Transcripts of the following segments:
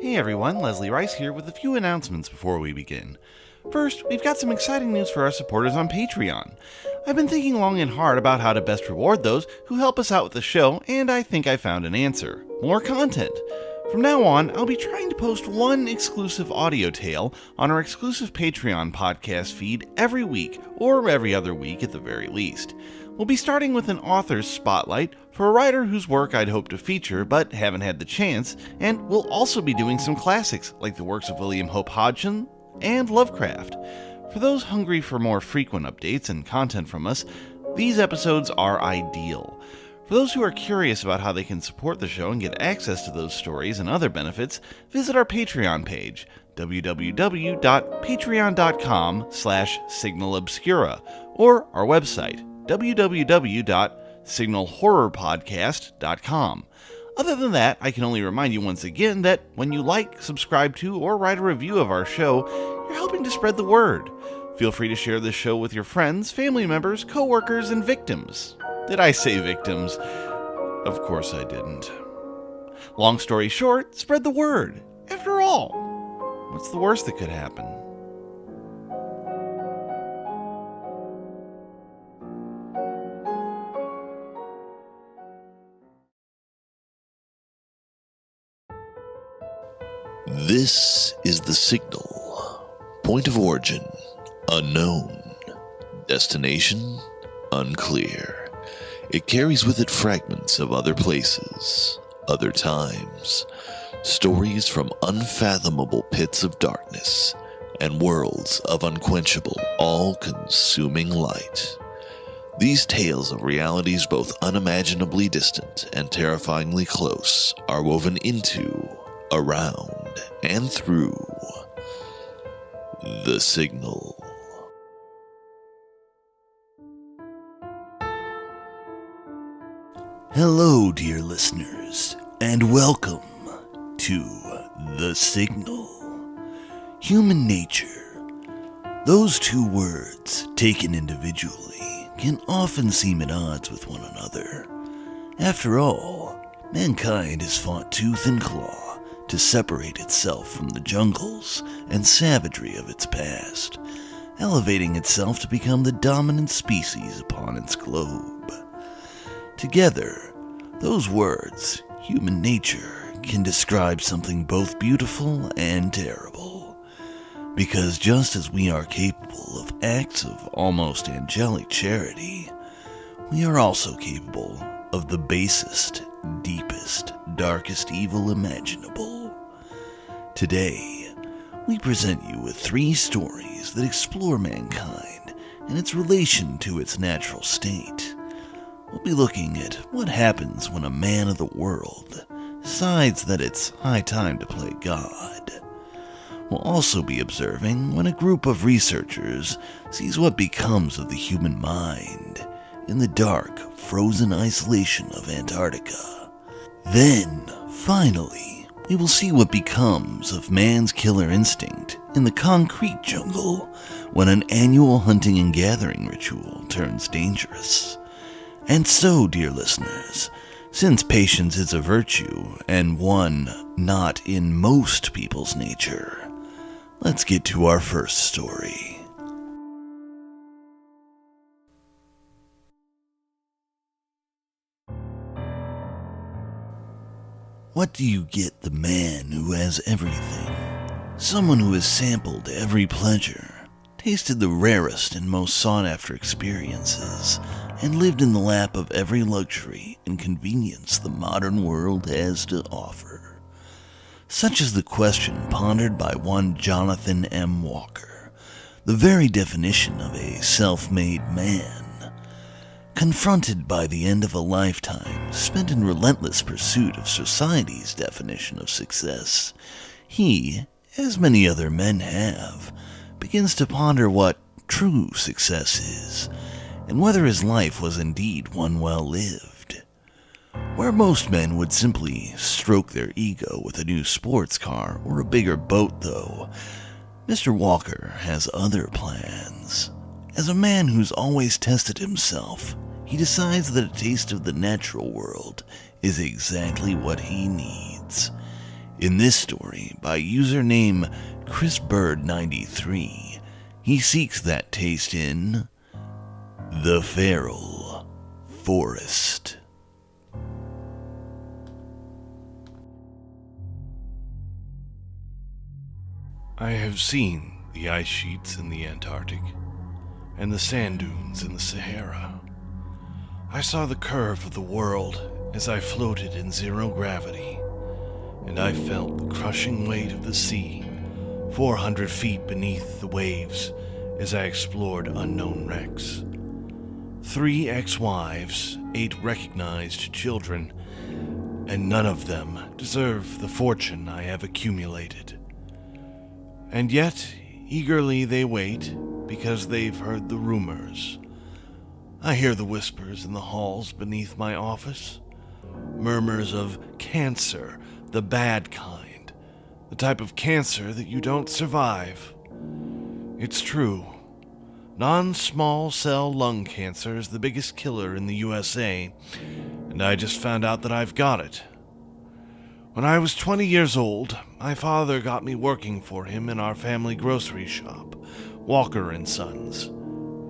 Hey everyone, Leslie Rice here with a few announcements before we begin. First, we've got some exciting news for our supporters on Patreon. I've been thinking long and hard about how to best reward those who help us out with the show, and I think I found an answer. More content. From now on, I'll be trying to post one exclusive audio tale on our exclusive Patreon podcast feed every week, or every other week at the very least. We'll be starting with an author's spotlight for a writer whose work I'd hoped to feature but haven't had the chance, and we'll also be doing some classics like the works of William Hope Hodgson and Lovecraft. For those hungry for more frequent updates and content from us, these episodes are ideal. For those who are curious about how they can support the show and get access to those stories and other benefits, visit our Patreon page, www.patreon.com/signalobscura, or our website, www.signalhorrorpodcast.com. Other than that, I can only remind you once again that when you like, subscribe to, or write a review of our show, you're helping to spread the word. Feel free to share this show with your friends, family members, co-workers, and victims. Did I say victims? Of course I didn't. Long story short, spread the word. After all, what's the worst that could happen? This is the signal. Point of origin, unknown. Destination, unclear. It carries with it fragments of other places, other times, stories from unfathomable pits of darkness, and worlds of unquenchable, all-consuming light. These tales of realities both unimaginably distant and terrifyingly close are woven into, around, and through the signal. Hello, dear listeners, and welcome to The Signal. Human nature. Those two words, taken individually, can often seem at odds with one another. After all, mankind has fought tooth and claw to separate itself from the jungles and savagery of its past, elevating itself to become the dominant species upon its globe. Together, those words, human nature, can describe something both beautiful and terrible. Because just as we are capable of acts of almost angelic charity, we are also capable of the basest, deepest, darkest evil imaginable. Today, we present you with 3 stories that explore mankind and its relation to its natural state. We'll be looking at what happens when a man of the world decides that it's high time to play God. We'll also be observing when a group of researchers sees what becomes of the human mind in the dark, frozen isolation of Antarctica. Then, finally, we will see what becomes of man's killer instinct in the concrete jungle when an annual hunting and gathering ritual turns dangerous. And so, dear listeners, since patience is a virtue, and one not in most people's nature, let's get to our first story. What do you get the man who has everything? Someone who has sampled every pleasure, tasted the rarest and most sought-after experiences, and lived in the lap of every luxury and convenience the modern world has to offer. Such is the question pondered by one Jonathan M. Walker, the very definition of a self-made man. Confronted by the end of a lifetime spent in relentless pursuit of society's definition of success, he, as many other men have, begins to ponder what true success is, and whether his life was indeed one well lived. Where most men would simply stroke their ego with a new sports car or a bigger boat, though, Mr. Walker has other plans. As a man who's always tested himself, he decides that a taste of the natural world is exactly what he needs. In this story, by username ChrisBird93, he seeks that taste in the Feral Forest. I have seen the ice sheets in the Antarctic and the sand dunes in the Sahara. I saw the curve of the world as I floated in zero gravity, and I felt the crushing weight of the sea 400 feet beneath the waves as I explored unknown wrecks. 3 ex-wives, 8 recognized children, and none of them deserve the fortune I have accumulated. And yet, eagerly they wait because they've heard the rumors. I hear the whispers in the halls beneath my office. Murmurs of cancer, the bad kind. The type of cancer that you don't survive. It's true. Non-small cell lung cancer is the biggest killer in the USA, and I just found out that I've got it. When I was 20 years old, my father got me working for him in our family grocery shop, Walker & Sons.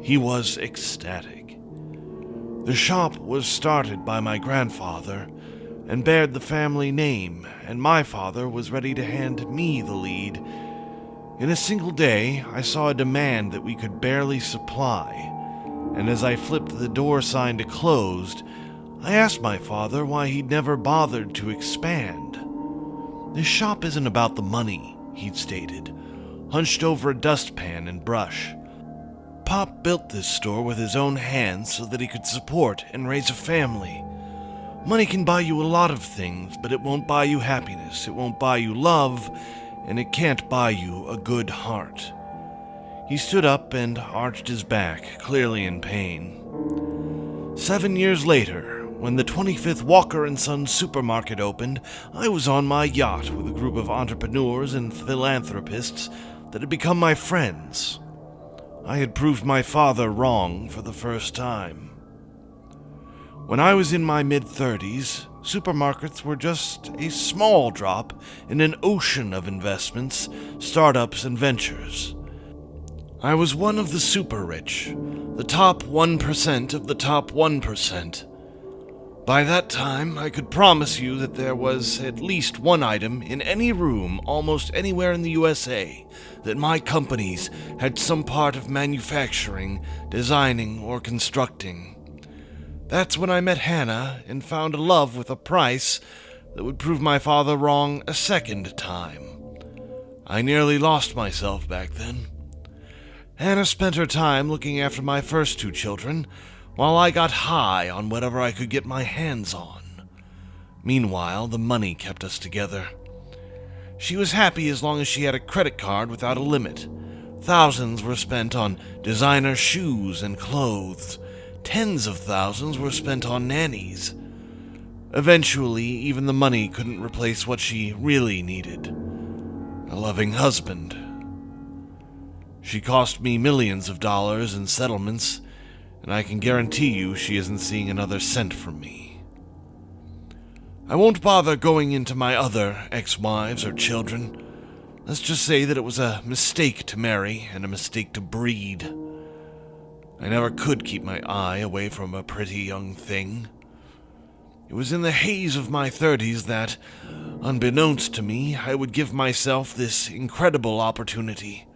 He was ecstatic. The shop was started by my grandfather and bared the family name, and my father was ready to hand me the lead. In a single day, I saw a demand that we could barely supply, and as I flipped the door sign to closed, I asked my father why he'd never bothered to expand. This shop isn't about the money, he'd stated, hunched over a dustpan and brush. Pop built this store with his own hands so that he could support and raise a family. Money can buy you a lot of things, but it won't buy you happiness, it won't buy you love, and it can't buy you a good heart. He stood up and arched his back, clearly in pain. 7 years later, when the 25th Walker & Sons supermarket opened, I was on my yacht with a group of entrepreneurs and philanthropists that had become my friends. I had proved my father wrong for the first time. When I was in my mid-30s, supermarkets were just a small drop in an ocean of investments, startups, and ventures. I was one of the super rich, the top 1% of the top 1%. By that time, I could promise you that there was at least one item in any room almost anywhere in the USA that my companies had some part of manufacturing, designing, or constructing. That's when I met Hannah and found a love with a price that would prove my father wrong a second time. I nearly lost myself back then. Hannah spent her time looking after my first 2 children, while I got high on whatever I could get my hands on. Meanwhile, the money kept us together. She was happy as long as she had a credit card without a limit. Thousands were spent on designer shoes and clothes. Tens of thousands were spent on nannies. Eventually, even the money couldn't replace what she really needed: a loving husband. She cost me millions of dollars in settlements, and I can guarantee you she isn't seeing another cent from me. I won't bother going into my other ex-wives or children. Let's just say that it was a mistake to marry and a mistake to breed. I never could keep my eye away from a pretty young thing. It was in the haze of my 30s that, unbeknownst to me, I would give myself this incredible opportunity.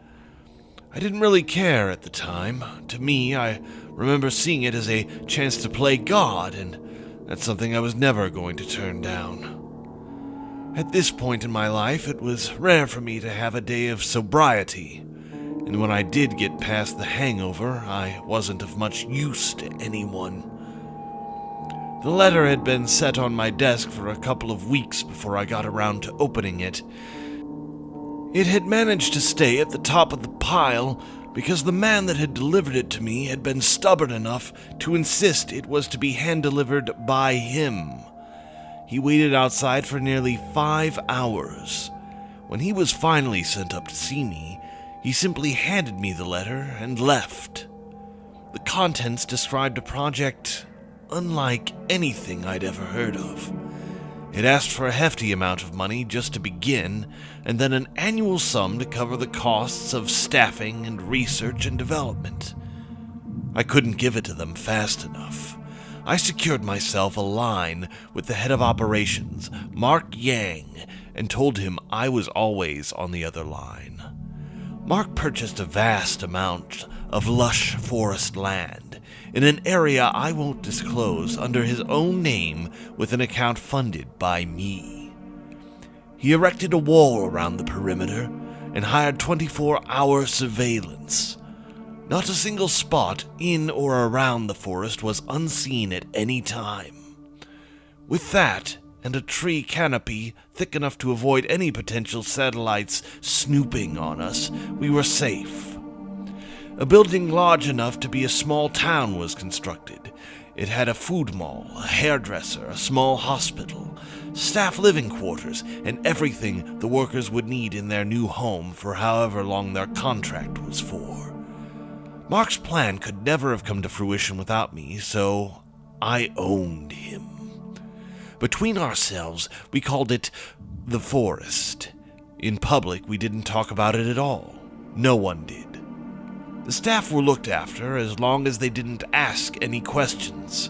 I didn't really care at the time. To me, I remember seeing it as a chance to play God, and that's something I was never going to turn down. At this point in my life, it was rare for me to have a day of sobriety, and when I did get past the hangover, I wasn't of much use to anyone. The letter had been set on my desk for a couple of weeks before I got around to opening it. It had managed to stay at the top of the pile because the man that had delivered it to me had been stubborn enough to insist it was to be hand-delivered by him. He waited outside for nearly 5 hours. When he was finally sent up to see me, he simply handed me the letter and left. The contents described a project unlike anything I'd ever heard of. It asked for a hefty amount of money just to begin, and then an annual sum to cover the costs of staffing and research and development. I couldn't give it to them fast enough. I secured myself a line with the head of operations, Mark Yang, and told him I was always on the other line. Mark purchased a vast amount of lush forest land in an area I won't disclose under his own name with an account funded by me. He erected a wall around the perimeter and hired 24-hour surveillance. Not a single spot in or around the forest was unseen at any time. With that, and a tree canopy thick enough to avoid any potential satellites snooping on us, we were safe. A building large enough to be a small town was constructed. It had a food mall, a hairdresser, a small hospital, staff living quarters, and everything the workers would need in their new home for however long their contract was for. Mark's plan could never have come to fruition without me, so I owned him. Between ourselves, we called it the forest. In public, we didn't talk about it at all. No one did. The staff were looked after as long as they didn't ask any questions.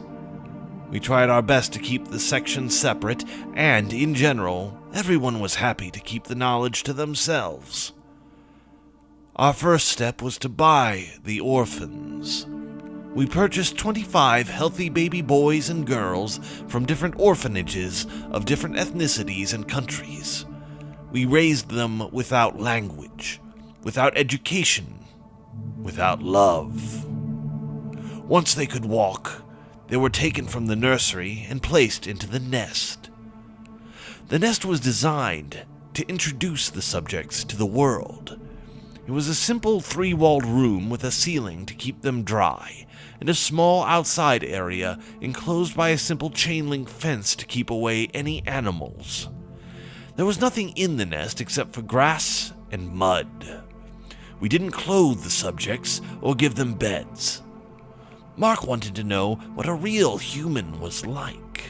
We tried our best to keep the sections separate, and, in general, everyone was happy to keep the knowledge to themselves. Our first step was to buy the orphans. We purchased 25 healthy baby boys and girls from different orphanages of different ethnicities and countries. We raised them without language, without education, without love. Once they could walk, they were taken from the nursery and placed into the nest. The nest was designed to introduce the subjects to the world. It was a simple 3-walled room with a ceiling to keep them dry, and a small outside area enclosed by a simple chain-link fence to keep away any animals. There was nothing in the nest except for grass and mud. We didn't clothe the subjects or give them beds. Mark wanted to know what a real human was like.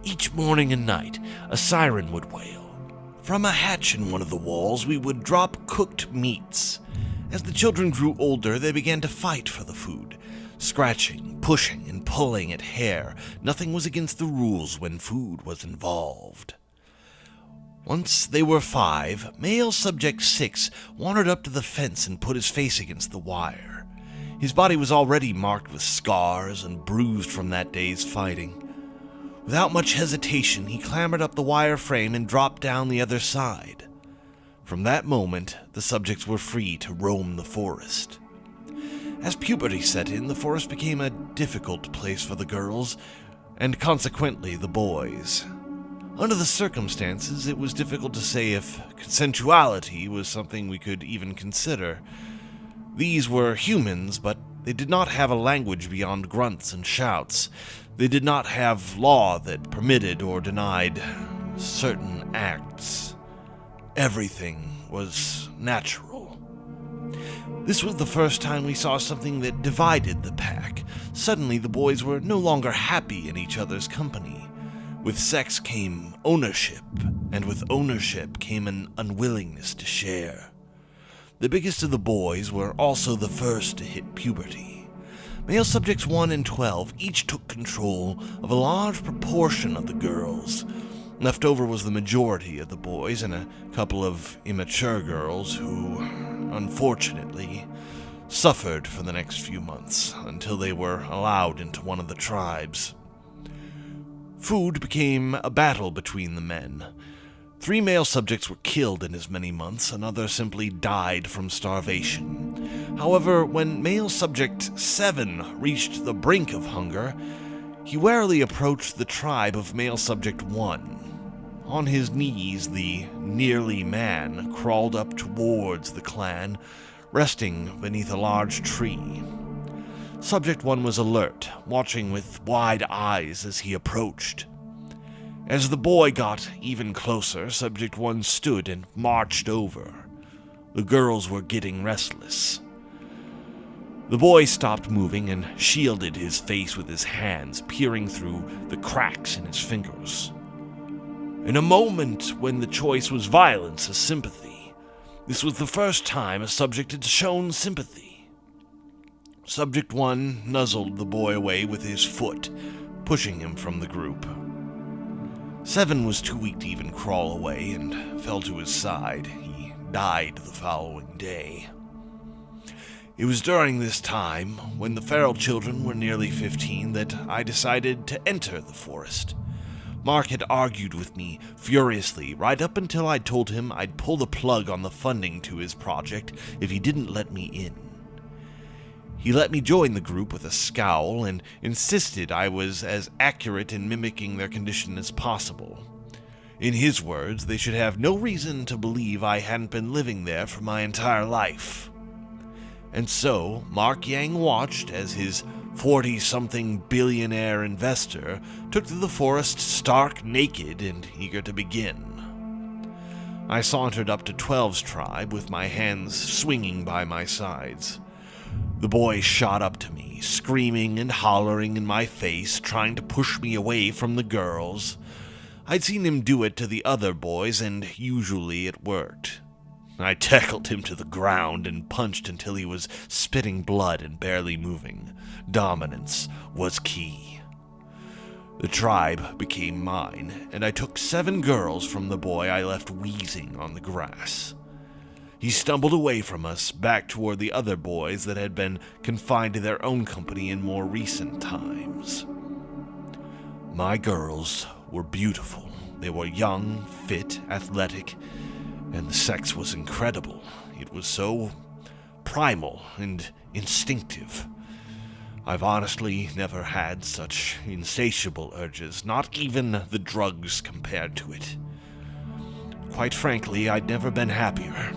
Each morning and night, a siren would wail. From a hatch in one of the walls, we would drop cooked meats. As the children grew older, they began to fight for the food, scratching, pushing, and pulling at hair. Nothing was against the rules when food was involved. Once they were 5, male subject 6 wandered up to the fence and put his face against the wire. His body was already marked with scars and bruised from that day's fighting. Without much hesitation, he clambered up the wire frame and dropped down the other side. From that moment, the subjects were free to roam the forest. As puberty set in, the forest became a difficult place for the girls, and consequently the boys. Under the circumstances, it was difficult to say if consensuality was something we could even consider. These were humans, but they did not have a language beyond grunts and shouts. They did not have law that permitted or denied certain acts. Everything was natural. This was the first time we saw something that divided the pack. Suddenly, the boys were no longer happy in each other's company. With sex came ownership, and with ownership came an unwillingness to share. The biggest of the boys were also the first to hit puberty. Male subjects 1 and 12 each took control of a large proportion of the girls. Left over was the majority of the boys and a couple of immature girls who, unfortunately, suffered for the next few months until they were allowed into one of the tribes. Food became a battle between the men. 3 male subjects were killed in as many months, another simply died from starvation. However, when male subject 7 reached the brink of hunger, he warily approached the tribe of male subject 1. On his knees, the nearly man crawled up towards the clan, resting beneath a large tree. Subject 1 was alert, watching with wide eyes as he approached. As the boy got even closer, Subject 1 stood and marched over. The girls were getting restless. The boy stopped moving and shielded his face with his hands, peering through the cracks in his fingers. In a moment when the choice was violence or sympathy, this was the first time a subject had shown sympathy. Subject 1 nuzzled the boy away with his foot, pushing him from the group. 7 was too weak to even crawl away and fell to his side. He died the following day. It was during this time, when the feral children were nearly 15, that I decided to enter the forest. Mark had argued with me furiously right up until I told him I'd pull the plug on the funding to his project if he didn't let me in. He let me join the group with a scowl and insisted I was as accurate in mimicking their condition as possible. In his words, they should have no reason to believe I hadn't been living there for my entire life. And so, Mark Yang watched as his 40-something billionaire investor took to the forest stark naked and eager to begin. I sauntered up to 12's tribe with my hands swinging by my sides. The boy shot up to me, screaming and hollering in my face, trying to push me away from the girls. I'd seen him do it to the other boys, and usually it worked. I tackled him to the ground and punched until he was spitting blood and barely moving. Dominance was key. The tribe became mine, and I took 7 girls from the boy I left wheezing on the grass. He stumbled away from us, back toward the other boys that had been confined to their own company in more recent times. My girls were beautiful. They were young, fit, athletic, and the sex was incredible. It was so primal and instinctive. I've honestly never had such insatiable urges, not even the drugs compared to it. Quite frankly, I'd never been happier.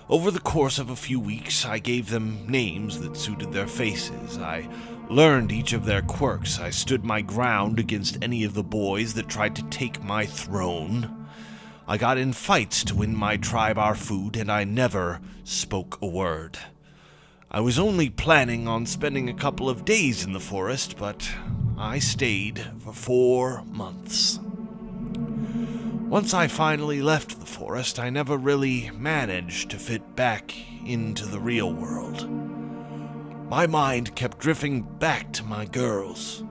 Over the course of a few weeks, I gave them names that suited their faces. I learned each of their quirks. I stood my ground against any of the boys that tried to take my throne. I got in fights to win my tribe our food, and I never spoke a word. I was only planning on spending a couple of days in the forest, but I stayed for 4 months. Once I finally left the forest, I never really managed to fit back into the real world. My mind kept drifting back to my girls.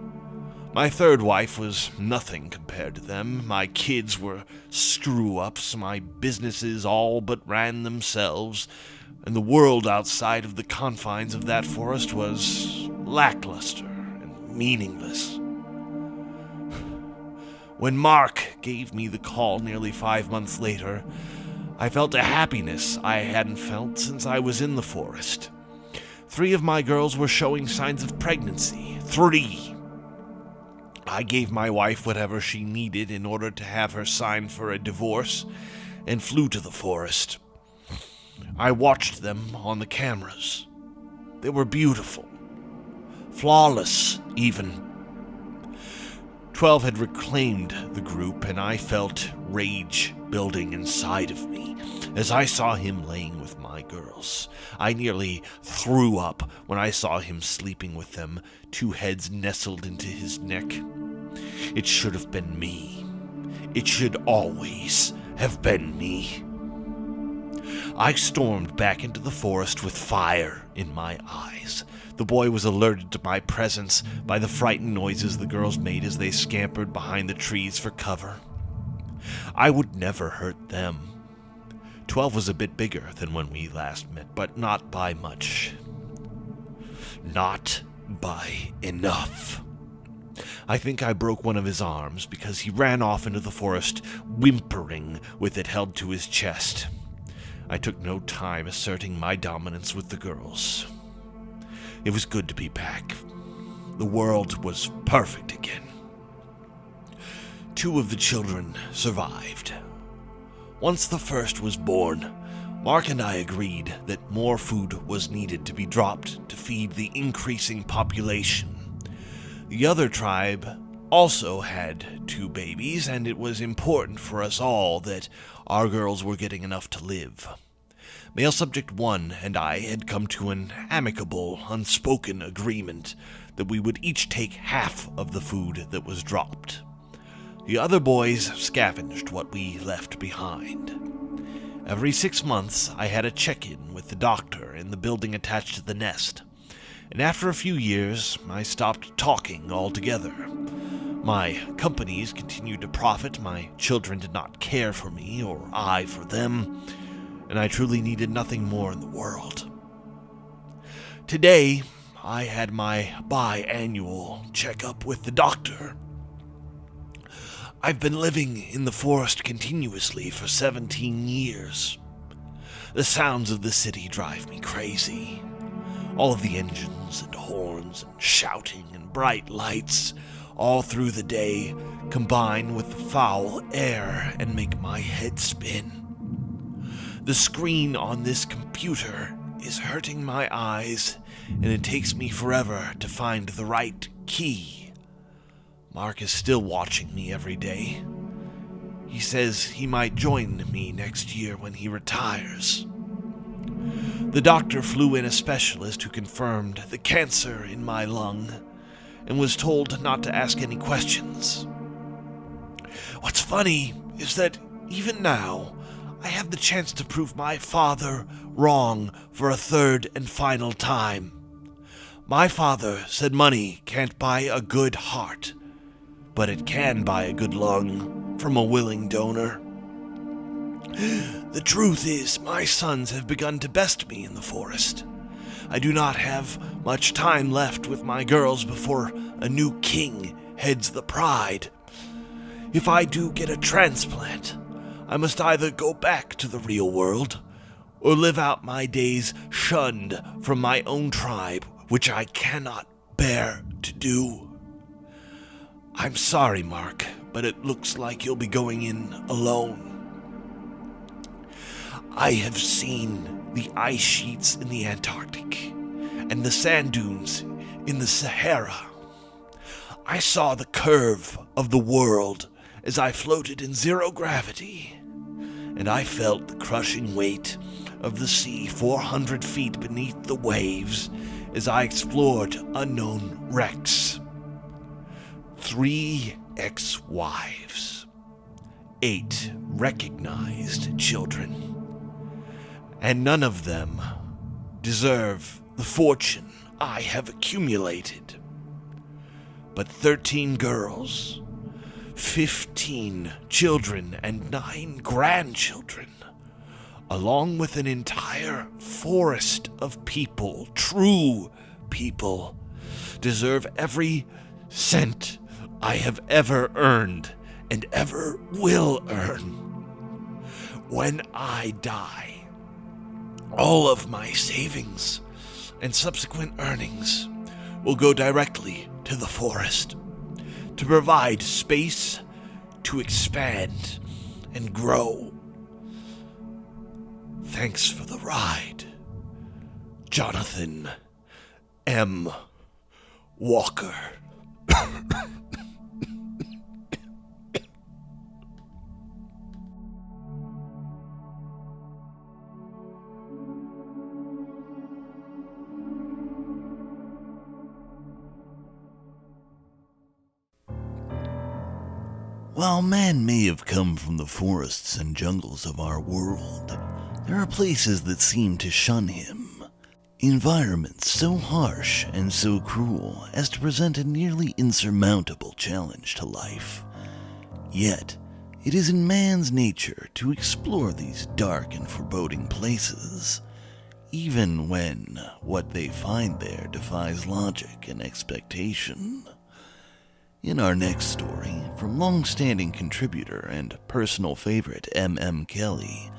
My third wife was nothing compared to them. My kids were screw-ups. My businesses all but ran themselves. And the world outside of the confines of that forest was lackluster and meaningless. When Mark gave me the call nearly 5 months later, I felt a happiness I hadn't felt since I was in the forest. 3 of my girls were showing signs of pregnancy. 3! I gave my wife whatever she needed in order to have her sign for a divorce, and flew to the forest. I watched them on the cameras. They were beautiful. Flawless, even. 12 had reclaimed the group, and I felt rage building inside of me as I saw him laying with my girls. I nearly threw up when I saw him sleeping with them, 2 heads nestled into his neck. It should have been me. It should always have been me. I stormed back into the forest with fire in my eyes. The boy was alerted to my presence by the frightened noises the girls made as they scampered behind the trees for cover. I would never hurt them. 12 was a bit bigger than when we last met, but not by much. Not by enough. I think I broke one of his arms because he ran off into the forest, whimpering with it held to his chest. I took no time asserting my dominance with the girls. It was good to be back. The world was perfect again. 2 of the children survived. Once the first was born, Mark and I agreed that more food was needed to be dropped to feed the increasing population. The other tribe also had 2 babies, and it was important for us all that our girls were getting enough to live. Male Subject 1 and I had come to an amicable, unspoken agreement that we would each take half of the food that was dropped. The other boys scavenged what we left behind. Every 6 months, I had a check-in with the doctor in the building attached to the nest, and after a few years, I stopped talking altogether. My companies continued to profit, my children did not care for me or I for them, and I truly needed nothing more in the world. Today, I had my biannual checkup with the doctor. I've been living in the forest continuously for 17 years. The sounds of the city drive me crazy. All of the engines and horns and shouting and bright lights all through the day combine with the foul air and make my head spin. The screen on this computer is hurting my eyes, and it takes me forever to find the right key. Mark is still watching me every day. He says he might join me next year when he retires. The doctor flew in a specialist who confirmed the cancer in my lung and was told not to ask any questions. What's funny is that even now, I have the chance to prove my father wrong for a third and final time. My father said money can't buy a good heart, but it can buy a good lung from a willing donor. The truth is, my sons have begun to best me in the forest. I do not have much time left with my girls before a new king heads the pride. If I do get a transplant, I must either go back to the real world or live out my days shunned from my own tribe, which I cannot bear to do. I'm sorry, Mark, but it looks like you'll be going in alone. I have seen the ice sheets in the Antarctic and the sand dunes in the Sahara. I saw the curve of the world as I floated in zero gravity, and I felt the crushing weight of the sea 400 feet beneath the waves as I explored unknown wrecks. 3 ex-wives, 8 recognized children, and none of them deserve the fortune I have accumulated. But 13 girls, 15 children, and 9 grandchildren, along with an entire forest of people, true people, deserve every cent I have ever earned and ever will earn. When I die, all of my savings and subsequent earnings will go directly to the forest to provide space to expand and grow. Thanks for the ride, Jonathan M. Walker. While man may have come from the forests and jungles of our world, there are places that seem to shun him. Environments so harsh and so cruel as to present a nearly insurmountable challenge to life. Yet, it is in man's nature to explore these dark and foreboding places, even when what they find there defies logic and expectation. In our next story, from long-standing contributor and personal favorite M.M. Kelly,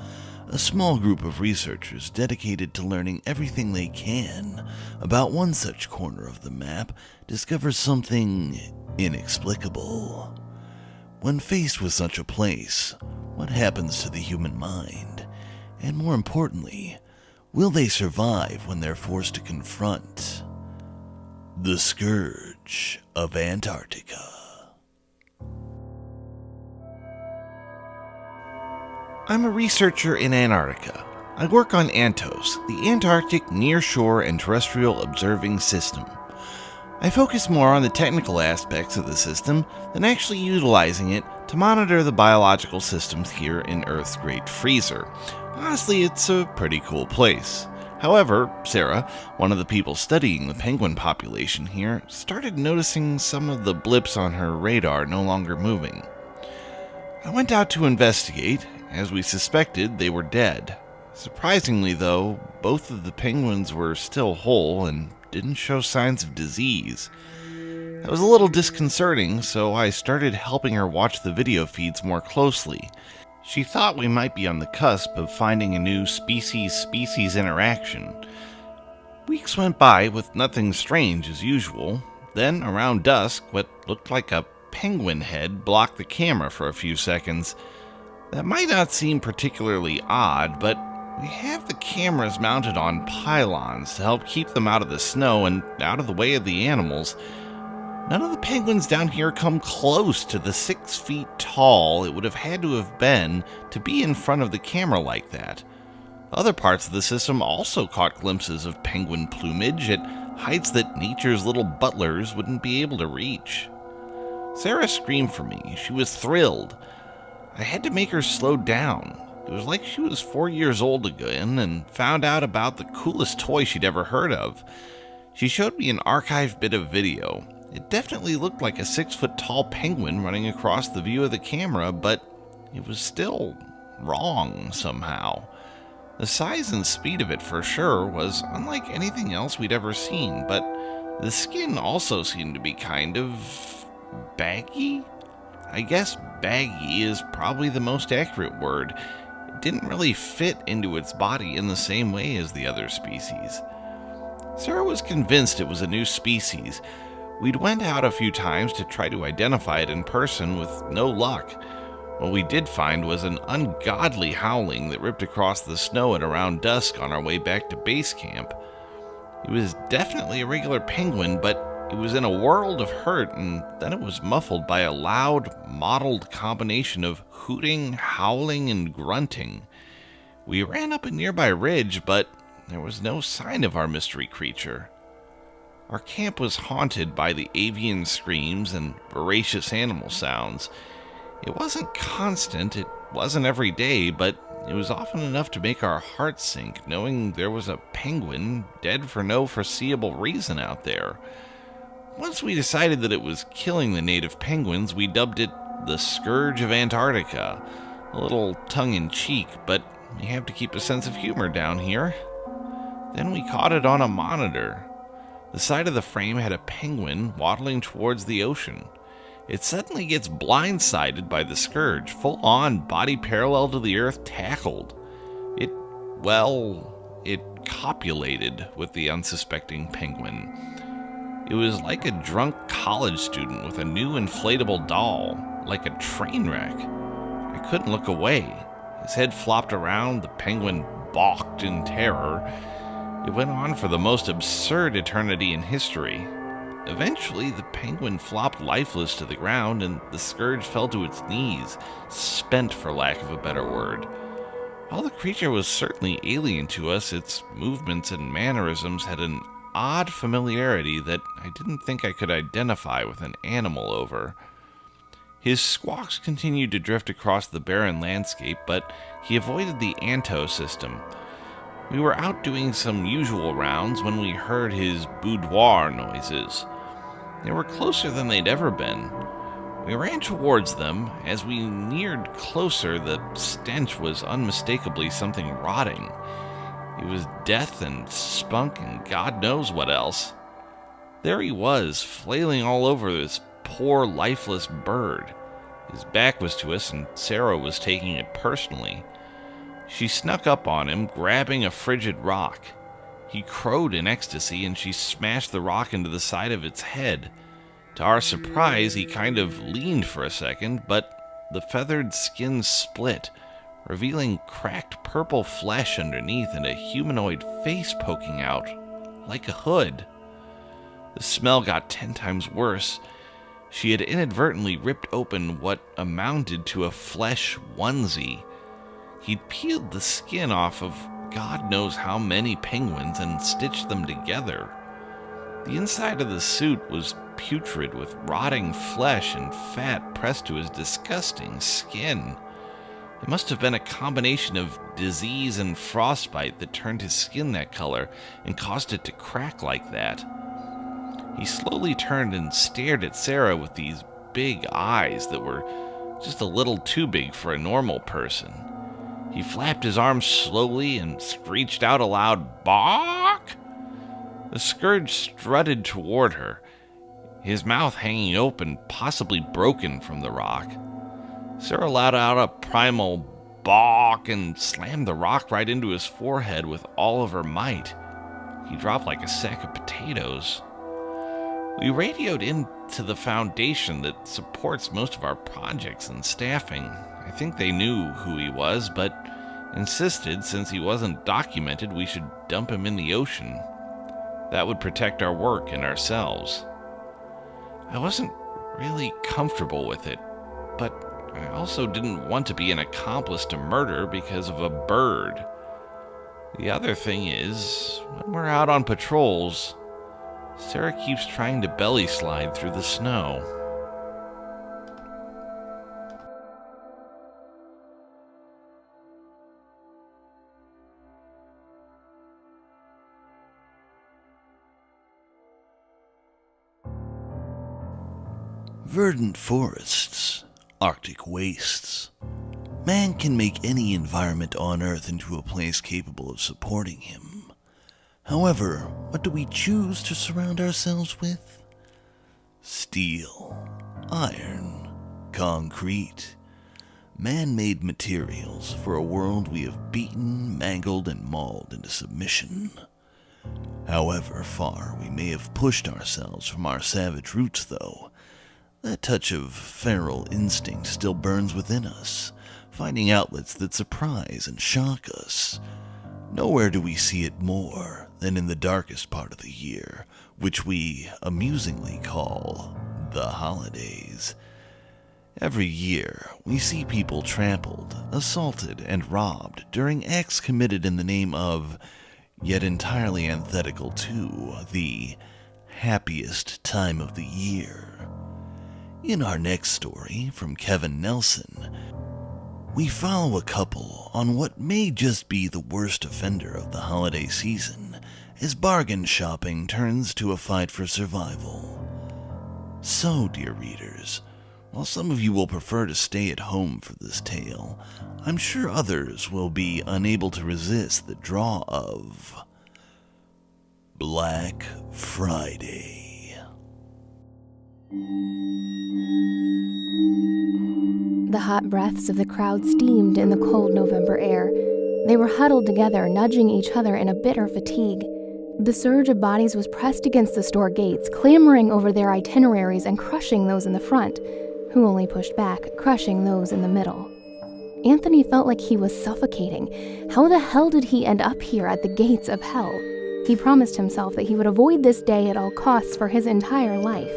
a small group of researchers dedicated to learning everything they can about one such corner of the map discovers something inexplicable. When faced with such a place, what happens to the human mind? And more importantly, will they survive when they're forced to confront the Scourge of Antarctica? I'm a researcher in Antarctica. I work on ANTOS, the Antarctic Nearshore and Terrestrial Observing System. I focused more on the technical aspects of the system than actually utilizing it to monitor the biological systems here in Earth's Great Freezer. Honestly, it's a pretty cool place. However, Sarah, one of the people studying the penguin population here, started noticing some of the blips on her radar no longer moving. I went out to investigate. As we suspected, they were dead. Surprisingly, though, both of the penguins were still whole and didn't show signs of disease. That was a little disconcerting, so I started helping her watch the video feeds more closely. She thought we might be on the cusp of finding a new species-species interaction. Weeks went by with nothing strange as usual. Then, around dusk, what looked like a penguin head blocked the camera for a few seconds. That might not seem particularly odd, but we have the cameras mounted on pylons to help keep them out of the snow and out of the way of the animals. None of the penguins down here come close to the 6 feet tall it would have had to have been to be in front of the camera like that. Other parts of the system also caught glimpses of penguin plumage at heights that nature's little butlers wouldn't be able to reach. Sarah screamed for me. She was thrilled. I had to make her slow down. It was like she was 4 years old again and found out about the coolest toy she'd ever heard of. She showed me an archived bit of video. It definitely looked like a 6-foot-tall penguin running across the view of the camera, but it was still wrong somehow. The size and speed of it for sure was unlike anything else we'd ever seen, but the skin also seemed to be kind of baggy? I guess baggy is probably the most accurate word. It didn't really fit into its body in the same way as the other species. Sarah was convinced it was a new species. We'd went out a few times to try to identify it in person with no luck. What we did find was an ungodly howling that ripped across the snow at around dusk on our way back to base camp. It was definitely a regular penguin, but it was in a world of hurt, and then it was muffled by a loud, mottled combination of hooting, howling, and grunting. We ran up a nearby ridge, but there was no sign of our mystery creature. Our camp was haunted by the avian screams and voracious animal sounds. It wasn't constant, it wasn't every day, but it was often enough to make our hearts sink, knowing there was a penguin dead for no foreseeable reason out there. Once we decided that it was killing the native penguins, we dubbed it the Scourge of Antarctica. A little tongue-in-cheek, but we have to keep a sense of humor down here. Then we caught it on a monitor. The side of the frame had a penguin waddling towards the ocean. It suddenly gets blindsided by the Scourge, full-on, body parallel to the earth, tackled. It copulated with the unsuspecting penguin. It was like a drunk college student with a new inflatable doll, like a train wreck. I couldn't look away. His head flopped around, the penguin balked in terror. It went on for the most absurd eternity in history. Eventually, the penguin flopped lifeless to the ground, and the Scourge fell to its knees, spent for lack of a better word. While the creature was certainly alien to us, its movements and mannerisms had an odd familiarity that I didn't think I could identify with an animal over. His squawks continued to drift across the barren landscape, but he avoided the Anto system. We were out doing some usual rounds when we heard his boudoir noises. They were closer than they'd ever been. We ran towards them. As we neared closer, the stench was unmistakably something rotting. It was death and spunk and God knows what else. There he was, flailing all over this poor, lifeless bird. His back was to us, and Sarah was taking it personally. She snuck up on him, grabbing a frigid rock. He crowed in ecstasy, and she smashed the rock into the side of its head. To our surprise, he kind of leaned for a second, but the feathered skin split, revealing cracked purple flesh underneath and a humanoid face poking out, like a hood. The smell got 10 times worse. She had inadvertently ripped open what amounted to a flesh onesie. He'd peeled the skin off of God knows how many penguins and stitched them together. The inside of the suit was putrid with rotting flesh and fat pressed to his disgusting skin. It must have been a combination of disease and frostbite that turned his skin that color and caused it to crack like that. He slowly turned and stared at Sarah with these big eyes that were just a little too big for a normal person. He flapped his arms slowly and screeched out a loud "Bark!" The Scourge strutted toward her, his mouth hanging open, possibly broken from the rock. Sarah let out a primal "Bark!" and slammed the rock right into his forehead with all of her might. He dropped like a sack of potatoes. We radioed into the foundation that supports most of our projects and staffing. I think they knew who he was, but insisted since he wasn't documented we should dump him in the ocean. That would protect our work and ourselves. I wasn't really comfortable with it, but I also didn't want to be an accomplice to murder because of a bird. The other thing is, when we're out on patrols, Sarah keeps trying to belly slide through the snow. Verdant forests, Arctic wastes. Man can make any environment on Earth into a place capable of supporting him. However, what do we choose to surround ourselves with? Steel, iron, concrete, man-made materials for a world we have beaten, mangled, and mauled into submission. However far we may have pushed ourselves from our savage roots, though, that touch of feral instinct still burns within us, finding outlets that surprise and shock us. Nowhere do we see it more than in the darkest part of the year, which we amusingly call the holidays. Every year, we see people trampled, assaulted, and robbed during acts committed in the name of, yet entirely antithetical to, the happiest time of the year. In our next story, from Kevin Nelson, we follow a couple on what may just be the worst offender of the holiday season, as bargain shopping turns to a fight for survival. So, dear readers, while some of you will prefer to stay at home for this tale, I'm sure others will be unable to resist the draw of Black Friday. The hot breaths of the crowd steamed in the cold November air. They were huddled together, nudging each other in a bitter fatigue. The surge of bodies was pressed against the store gates, clamoring over their itineraries and crushing those in the front, who only pushed back, crushing those in the middle. Anthony felt like he was suffocating. How the hell did he end up here at the gates of hell? He promised himself that he would avoid this day at all costs for his entire life.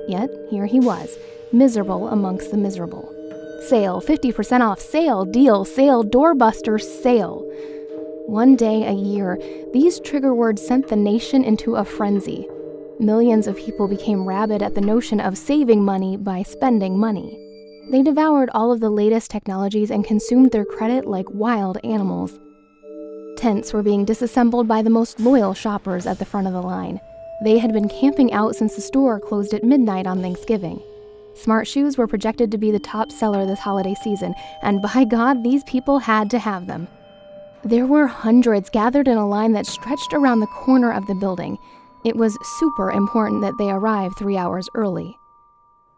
Yet, here he was, miserable amongst the miserable. Sale, 50% off, sale, deal, sale, doorbuster, sale. One day a year, these trigger words sent the nation into a frenzy. Millions of people became rabid at the notion of saving money by spending money. They devoured all of the latest technologies and consumed their credit like wild animals. Tents were being disassembled by the most loyal shoppers at the front of the line. They had been camping out since the store closed at midnight on Thanksgiving. Smart shoes were projected to be the top seller this holiday season, and by God, these people had to have them. There were hundreds gathered in a line that stretched around the corner of the building. It was super important that they arrive 3 hours early.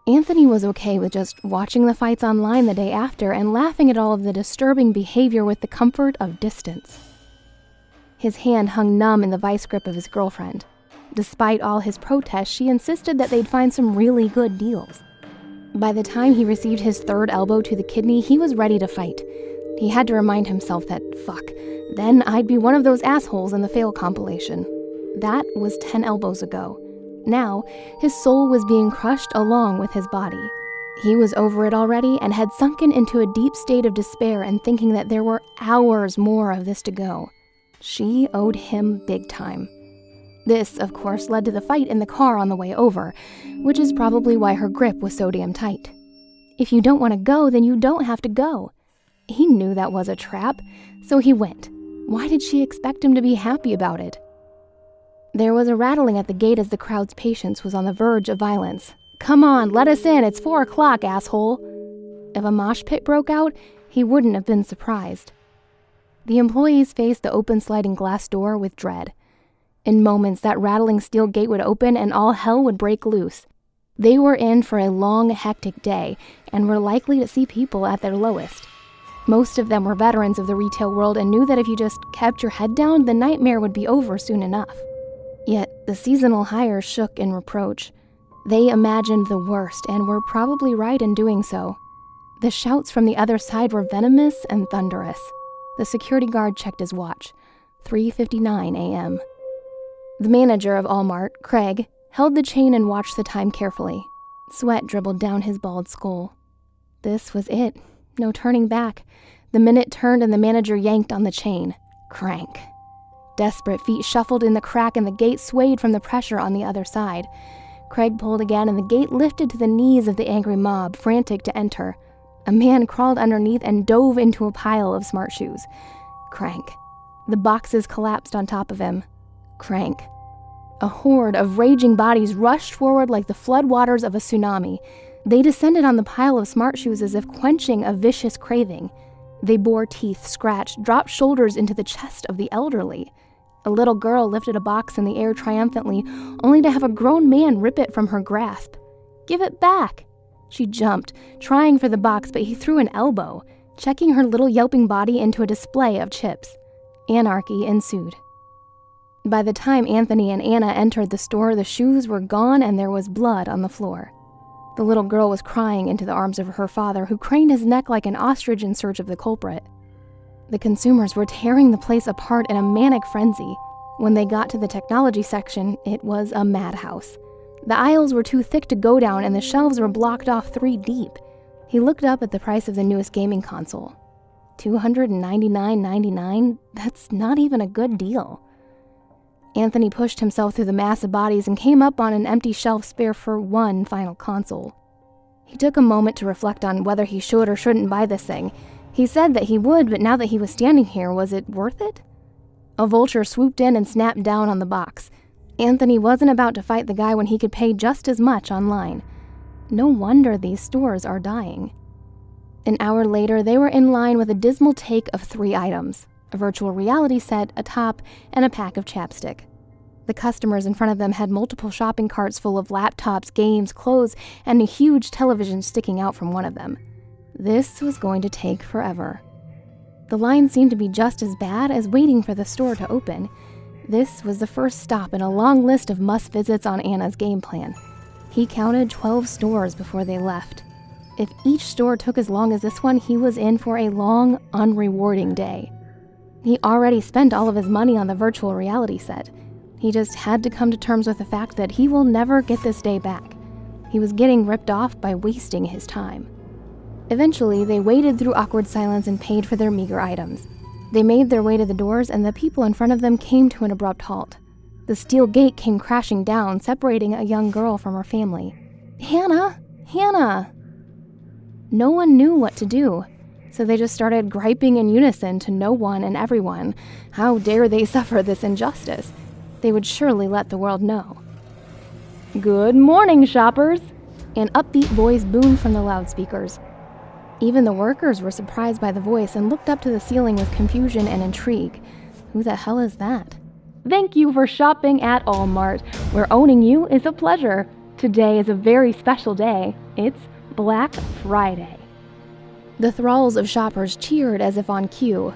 Anthony was okay with just watching the fights online the day after and laughing at all of the disturbing behavior with the comfort of distance. His hand hung numb in the vice grip of his girlfriend. Despite all his protests, she insisted that they'd find some really good deals. By the time he received his third elbow to the kidney, he was ready to fight. He had to remind himself that, then I'd be one of those assholes in the fail compilation. That was 10 elbows ago. Now, his soul was being crushed along with his body. He was over it already and had sunken into a deep state of despair and thinking that there were hours more of this to go. She owed him big time. This, of course, led to the fight in the car on the way over, which is probably why her grip was so damn tight. If you don't want to go, then you don't have to go. He knew that was a trap, so he went. Why did she expect him to be happy about it? There was a rattling at the gate as the crowd's patience was on the verge of violence. "Come on, let us in, it's 4 o'clock, asshole." If a mosh pit broke out, he wouldn't have been surprised. The employees faced the open sliding glass door with dread. In moments, that rattling steel gate would open and all hell would break loose. They were in for a long, hectic day and were likely to see people at their lowest. Most of them were veterans of the retail world and knew that if you just kept your head down, the nightmare would be over soon enough. Yet, the seasonal hires shook in reproach. They imagined the worst and were probably right in doing so. The shouts from the other side were venomous and thunderous. The security guard checked his watch. 3:59 a.m. The manager of Allmart, Craig, held the chain and watched the time carefully. Sweat dribbled down his bald skull. This was it. No turning back. The minute turned and the manager yanked on the chain. Crank. Desperate feet shuffled in the crack and the gate swayed from the pressure on the other side. Craig pulled again and the gate lifted to the knees of the angry mob, frantic to enter. A man crawled underneath and dove into a pile of smart shoes. Crank. The boxes collapsed on top of him. Crank. A horde of raging bodies rushed forward like the floodwaters of a tsunami. They descended on the pile of smart shoes as if quenching a vicious craving. They bore teeth, scratched, dropped shoulders into the chest of the elderly. A little girl lifted a box in the air triumphantly, only to have a grown man rip it from her grasp. "Give it back!" She jumped, trying for the box, but he threw an elbow, checking her little yelping body into a display of chips. Anarchy ensued. By the time Anthony and Anna entered the store, the shoes were gone and there was blood on the floor. The little girl was crying into the arms of her father, who craned his neck like an ostrich in search of the culprit. The consumers were tearing the place apart in a manic frenzy. When they got to the technology section, it was a madhouse. The aisles were too thick to go down and the shelves were blocked off 3 deep. He looked up at the price of the newest gaming console. $299.99? That's not even a good deal. Anthony pushed himself through the mass of bodies and came up on an empty shelf spare for one final console. He took a moment to reflect on whether he should or shouldn't buy this thing. He said that he would, but now that he was standing here, was it worth it? A vulture swooped in and snapped down on the box. Anthony wasn't about to fight the guy when he could pay just as much online. No wonder these stores are dying. An hour later, they were in line with a dismal take of 3 items: a virtual reality set, a top, and a pack of chapstick. The customers in front of them had multiple shopping carts full of laptops, games, clothes, and a huge television sticking out from one of them. This was going to take forever. The line seemed to be just as bad as waiting for the store to open. This was the first stop in a long list of must-visits on Anna's game plan. He counted 12 stores before they left. If each store took as long as this one, he was in for a long, unrewarding day. He already spent all of his money on the virtual reality set. He just had to come to terms with the fact that he will never get this day back. He was getting ripped off by wasting his time. Eventually, they waded through awkward silence and paid for their meager items. They made their way to the doors, and the people in front of them came to an abrupt halt. The steel gate came crashing down, separating a young girl from her family. "Hannah! Hannah!" No one knew what to do, so they just started griping in unison to no one and everyone. How dare they suffer this injustice? They would surely let the world know. "Good morning, shoppers!" An upbeat voice boomed from the loudspeakers. Even the workers were surprised by the voice and looked up to the ceiling with confusion and intrigue. Who the hell is that? "Thank you for shopping at Allmart, where owning you is a pleasure. Today is a very special day. It's Black Friday." The thralls of shoppers cheered as if on cue.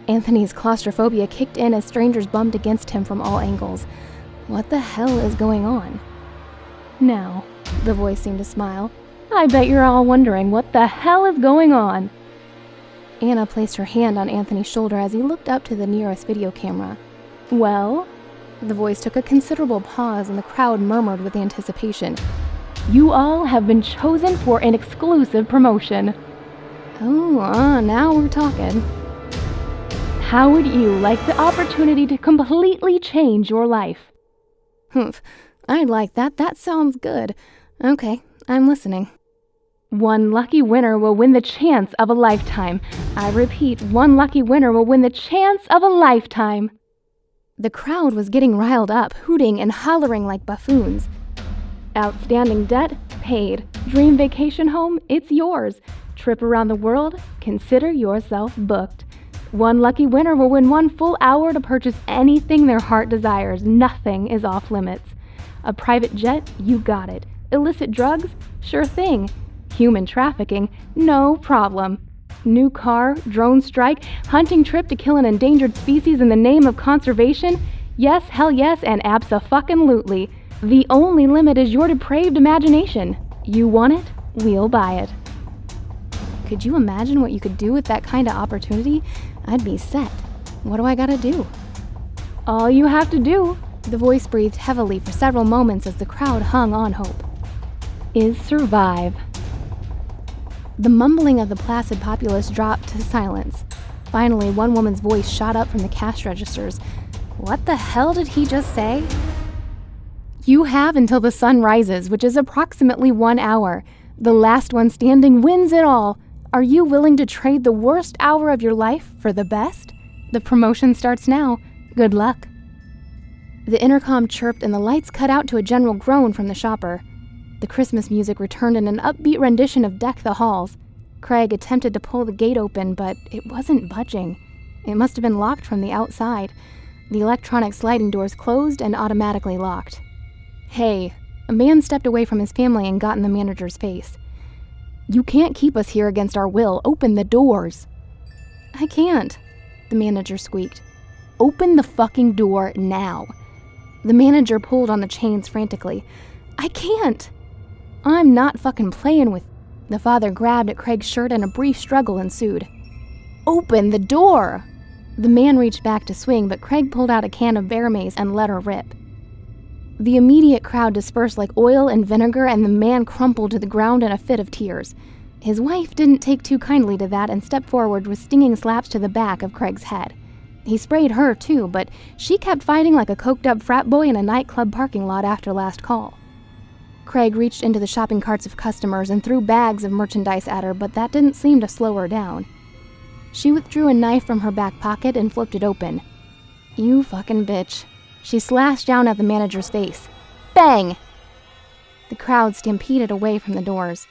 Anthony's claustrophobia kicked in as strangers bumped against him from all angles. What the hell is going on? "Now," the voice seemed to smile, "I bet you're all wondering what the hell is going on." Anna placed her hand on Anthony's shoulder as he looked up to the nearest video camera. "Well?" The voice took a considerable pause and the crowd murmured with anticipation. "You all have been chosen for an exclusive promotion." Oh, now we're talking. "How would you like the opportunity to completely change your life?" Humph, I'd like that. That sounds good. Okay, I'm listening. One lucky winner will win the chance of a lifetime. I repeat, one lucky winner will win the chance of a lifetime. The crowd was getting riled up, hooting and hollering like buffoons. Outstanding debt? Paid. Dream vacation home? It's yours. Trip around the world? Consider yourself booked. One lucky winner will win 1 full hour to purchase anything their heart desires. Nothing is off limits. A private jet? You got it. Illicit drugs? Sure thing. Human trafficking? No problem. New car? Drone strike? Hunting trip to kill an endangered species in the name of conservation? Yes, hell yes, and abso-fucking-lutely. The only limit is your depraved imagination. You want it? We'll buy it. Could you imagine what you could do with that kind of opportunity? I'd be set. What do I gotta do? All you have to do, the voice breathed heavily for several moments as the crowd hung on hope, is survive. The mumbling of the placid populace dropped to silence. Finally, one woman's voice shot up from the cash registers. What the hell did he just say? You have until the sun rises, which is approximately 1 hour. The last one standing wins it all. Are you willing to trade the worst hour of your life for the best? The promotion starts now. Good luck. The intercom chirped and the lights cut out to a general groan from the shopper. The Christmas music returned in an upbeat rendition of Deck the Halls. Craig attempted to pull the gate open, but it wasn't budging. It must have been locked from the outside. The electronic sliding doors closed and automatically locked. Hey, a man stepped away from his family and got in the manager's face. You can't keep us here against our will. Open the doors. I can't, the manager squeaked. Open the fucking door now. The manager pulled on the chains frantically. I can't. I'm not fucking playing with... The father grabbed at Craig's shirt and a brief struggle ensued. Open the door! The man reached back to swing, but Craig pulled out a can of bear mace and let her rip. The immediate crowd dispersed like oil and vinegar, and the man crumpled to the ground in a fit of tears. His wife didn't take too kindly to that and stepped forward with stinging slaps to the back of Craig's head. He sprayed her too, but she kept fighting like a coked-up frat boy in a nightclub parking lot after last call. Craig reached into the shopping carts of customers and threw bags of merchandise at her, but that didn't seem to slow her down. She withdrew a knife from her back pocket and flipped it open. You fucking bitch. She slashed down at the manager's face. Bang! The crowd stampeded away from the doors.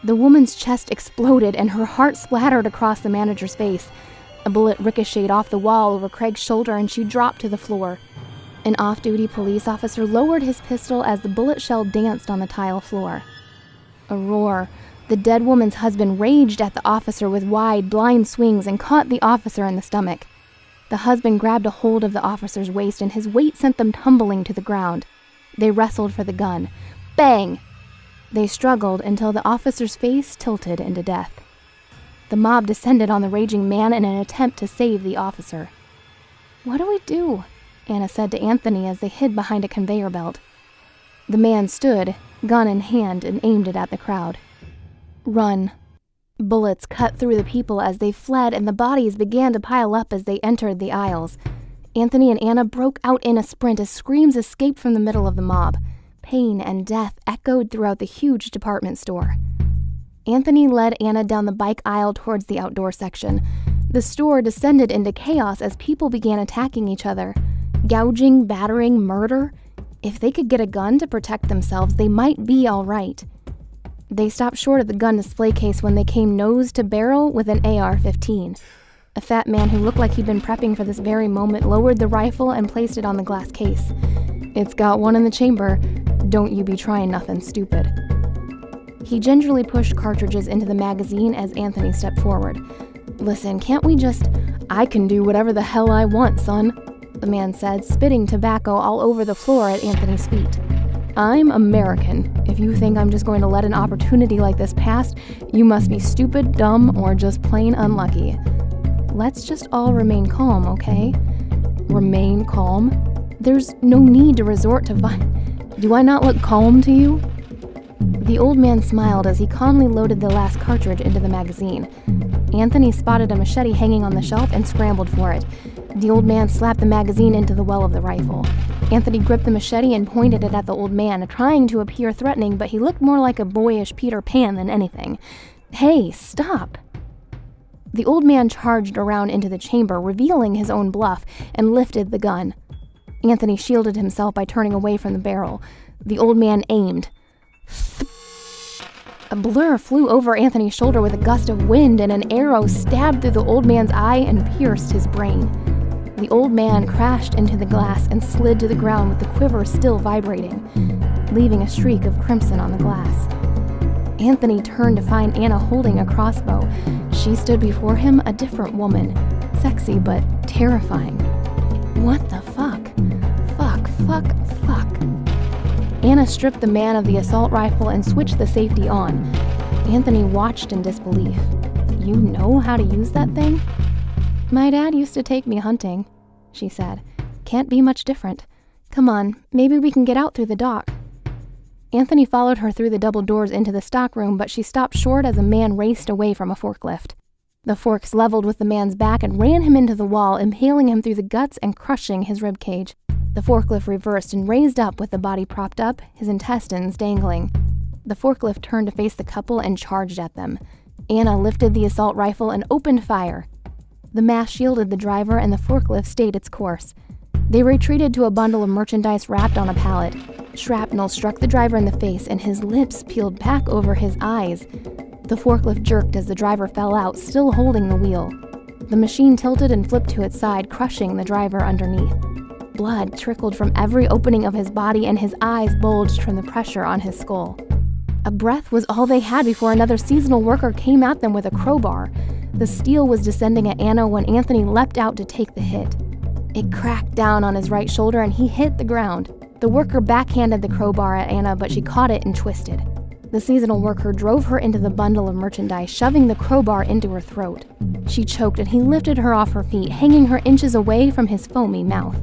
The woman's chest exploded and her heart splattered across the manager's face. A bullet ricocheted off the wall over Craig's shoulder and she dropped to the floor. An off-duty police officer lowered his pistol as the bullet shell danced on the tile floor. A roar. The dead woman's husband raged at the officer with wide, blind swings and caught the officer in the stomach. The husband grabbed a hold of the officer's waist and his weight sent them tumbling to the ground. They wrestled for the gun. Bang! They struggled until the officer's face tilted into death. The mob descended on the raging man in an attempt to save the officer. What do we do? Anna said to Anthony as they hid behind a conveyor belt. The man stood, gun in hand, and aimed it at the crowd. Run. Bullets cut through the people as they fled, and the bodies began to pile up as they entered the aisles. Anthony and Anna broke out in a sprint as screams escaped from the middle of the mob. Pain and death echoed throughout the huge department store. Anthony led Anna down the bike aisle towards the outdoor section. The store descended into chaos as people began attacking each other. Gouging, battering, murder. If they could get a gun to protect themselves, they might be all right. They stopped short of the gun display case when they came nose to barrel with an AR-15. A fat man who looked like he'd been prepping for this very moment lowered the rifle and placed it on the glass case. It's got one in the chamber. Don't you be trying nothing stupid. He gingerly pushed cartridges into the magazine as Anthony stepped forward. Listen, can't we just... I can do whatever the hell I want, son, the man said, spitting tobacco all over the floor at Anthony's feet. I'm American. If you think I'm just going to let an opportunity like this pass, you must be stupid, dumb, or just plain unlucky. Let's just all remain calm, okay? Remain calm? There's no need to resort to violence. Do I not look calm to you? The old man smiled as he calmly loaded the last cartridge into the magazine. Anthony spotted a machete hanging on the shelf and scrambled for it. The old man slapped the magazine into the well of the rifle. Anthony gripped the machete and pointed it at the old man, trying to appear threatening, but he looked more like a boyish Peter Pan than anything. "Hey, stop!" The old man charged around into the chamber, revealing his own bluff, and lifted the gun. Anthony shielded himself by turning away from the barrel. The old man aimed. A blur flew over Anthony's shoulder with a gust of wind, and an arrow stabbed through the old man's eye and pierced his brain. The old man crashed into the glass and slid to the ground with the quiver still vibrating, leaving a streak of crimson on the glass. Anthony turned to find Anna holding a crossbow. She stood before him, a different woman, sexy but terrifying. What the fuck? Fuck. Anna stripped the man of the assault rifle and switched the safety on. Anthony watched in disbelief. "You know how to use that thing?" "My dad used to take me hunting," she said. "Can't be much different. Come on, maybe we can get out through the dock." Anthony followed her through the double doors into the stockroom, but she stopped short as a man raced away from a forklift. The forks leveled with the man's back and ran him into the wall, impaling him through the guts and crushing his ribcage. The forklift reversed and raised up with the body propped up, his intestines dangling. The forklift turned to face the couple and charged at them. Anna lifted the assault rifle and opened fire. The mass shielded the driver and the forklift stayed its course. They retreated to a bundle of merchandise wrapped on a pallet. Shrapnel struck the driver in the face and his lips peeled back over his eyes. The forklift jerked as the driver fell out, still holding the wheel. The machine tilted and flipped to its side, crushing the driver underneath. Blood trickled from every opening of his body and his eyes bulged from the pressure on his skull. A breath was all they had before another seasonal worker came at them with a crowbar. The steel was descending at Anna when Anthony leapt out to take the hit. It cracked down on his right shoulder and he hit the ground. The worker backhanded the crowbar at Anna, but she caught it and twisted. The seasonal worker drove her into the bundle of merchandise, shoving the crowbar into her throat. She choked and he lifted her off her feet, hanging her inches away from his foamy mouth.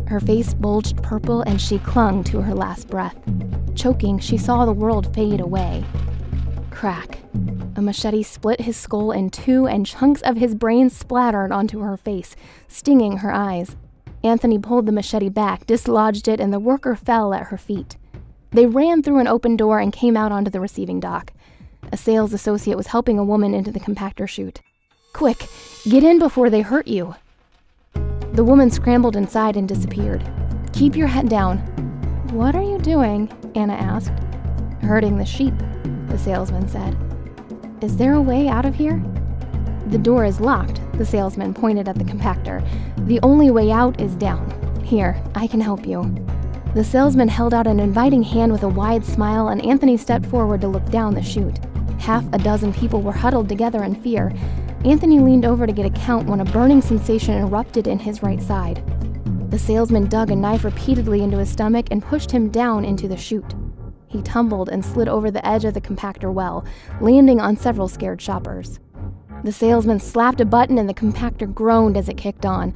Her face bulged purple and she clung to her last breath. Choking, she saw the world fade away. Crack. A machete split his skull in two and chunks of his brain splattered onto her face, stinging her eyes. Anthony pulled the machete back, dislodged it, and the worker fell at her feet. They ran through an open door and came out onto the receiving dock. A sales associate was helping a woman into the compactor chute. "Quick, get in before they hurt you." The woman scrambled inside and disappeared. "Keep your head down." "What are you doing?" Anna asked. "Herding the sheep," the salesman said. "Is there a way out of here?" "The door is locked," the salesman pointed at the compactor. "The only way out is down. Here, I can help you." The salesman held out an inviting hand with a wide smile, and Anthony stepped forward to look down the chute. Half a dozen people were huddled together in fear. Anthony leaned over to get a count when a burning sensation erupted in his right side. The salesman dug a knife repeatedly into his stomach and pushed him down into the chute. He tumbled and slid over the edge of the compactor well, landing on several scared shoppers. The salesman slapped a button and the compactor groaned as it kicked on.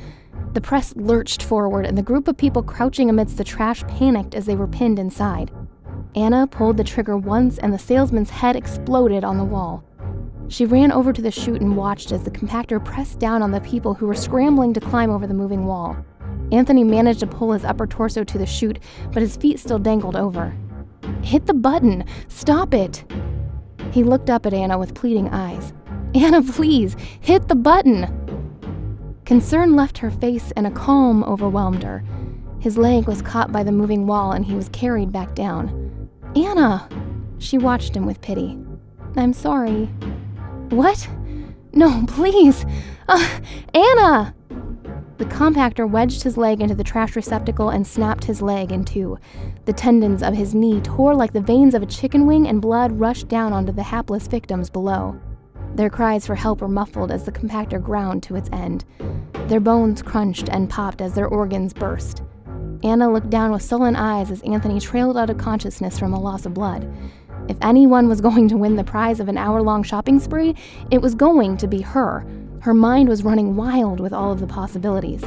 The press lurched forward and the group of people crouching amidst the trash panicked as they were pinned inside. Anna pulled the trigger once and the salesman's head exploded on the wall. She ran over to the chute and watched as the compactor pressed down on the people who were scrambling to climb over the moving wall. Anthony managed to pull his upper torso to the chute, but his feet still dangled over. "Hit the button! Stop it!" He looked up at Anna with pleading eyes. "Anna, please, hit the button!" Concern left her face and a calm overwhelmed her. His leg was caught by the moving wall and he was carried back down. "Anna!" She watched him with pity. "I'm sorry." "What? No, please! Anna!" The compactor wedged his leg into the trash receptacle and snapped his leg in two. The tendons of his knee tore like the veins of a chicken wing and blood rushed down onto the hapless victims below. Their cries for help were muffled as the compactor ground to its end. Their bones crunched and popped as their organs burst. Anna looked down with sullen eyes as Anthony trailed out of consciousness from a loss of blood. If anyone was going to win the prize of an hour-long shopping spree, it was going to be her. Her mind was running wild with all of the possibilities.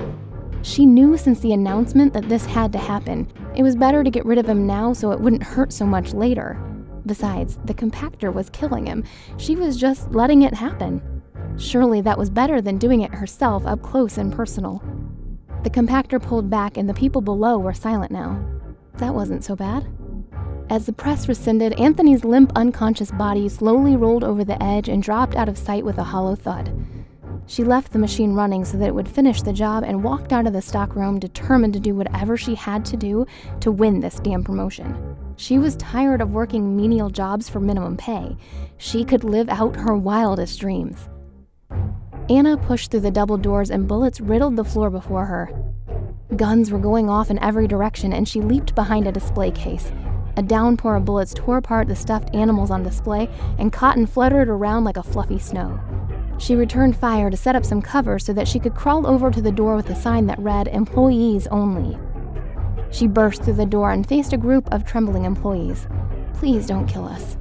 She knew since the announcement that this had to happen. It was better to get rid of him now so it wouldn't hurt so much later. Besides, the compactor was killing him. She was just letting it happen. Surely that was better than doing it herself up close and personal. The compactor pulled back and the people below were silent now. That wasn't so bad. As the press rescinded, Anthony's limp, unconscious body slowly rolled over the edge and dropped out of sight with a hollow thud. She left the machine running so that it would finish the job and walked out of the stockroom determined to do whatever she had to do to win this damn promotion. She was tired of working menial jobs for minimum pay. She could live out her wildest dreams. Anna pushed through the double doors and bullets riddled the floor before her. Guns were going off in every direction and she leaped behind a display case. A downpour of bullets tore apart the stuffed animals on display and cotton fluttered around like a fluffy snow. She returned fire to set up some cover so that she could crawl over to the door with a sign that read, "Employees only." She burst through the door and faced a group of trembling employees. "Please don't kill us."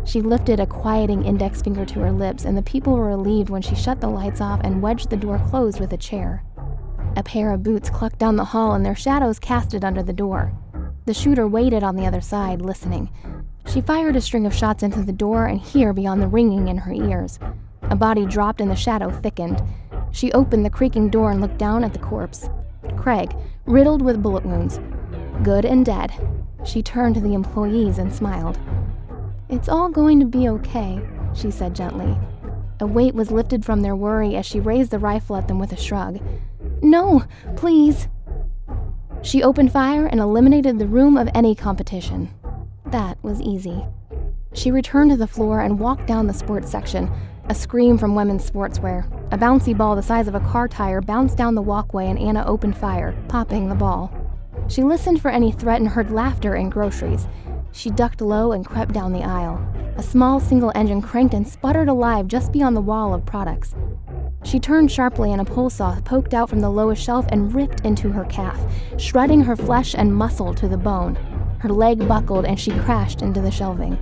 She lifted a quieting index finger to her lips, and the people were relieved when she shut the lights off and wedged the door closed with a chair. A pair of boots clucked down the hall and their shadows casted under the door. The shooter waited on the other side, listening. She fired a string of shots into the door and here beyond the ringing in her ears. A body dropped and the shadow thickened. She opened the creaking door and looked down at the corpse. Craig, riddled with bullet wounds. Good and dead. She turned to the employees and smiled. "It's all going to be okay," she said gently. A weight was lifted from their worry as she raised the rifle at them with a shrug. "No, please." She opened fire and eliminated the room of any competition. That was easy. She returned to the floor and walked down the sports section. A scream from women's sportswear. A bouncy ball the size of a car tire bounced down the walkway and Anna opened fire, popping the ball. She listened for any threat and heard laughter in groceries. She ducked low and crept down the aisle. A small single engine cranked and sputtered alive just beyond the wall of products. She turned sharply and a pole saw poked out from the lowest shelf and ripped into her calf, shredding her flesh and muscle to the bone. Her leg buckled and she crashed into the shelving.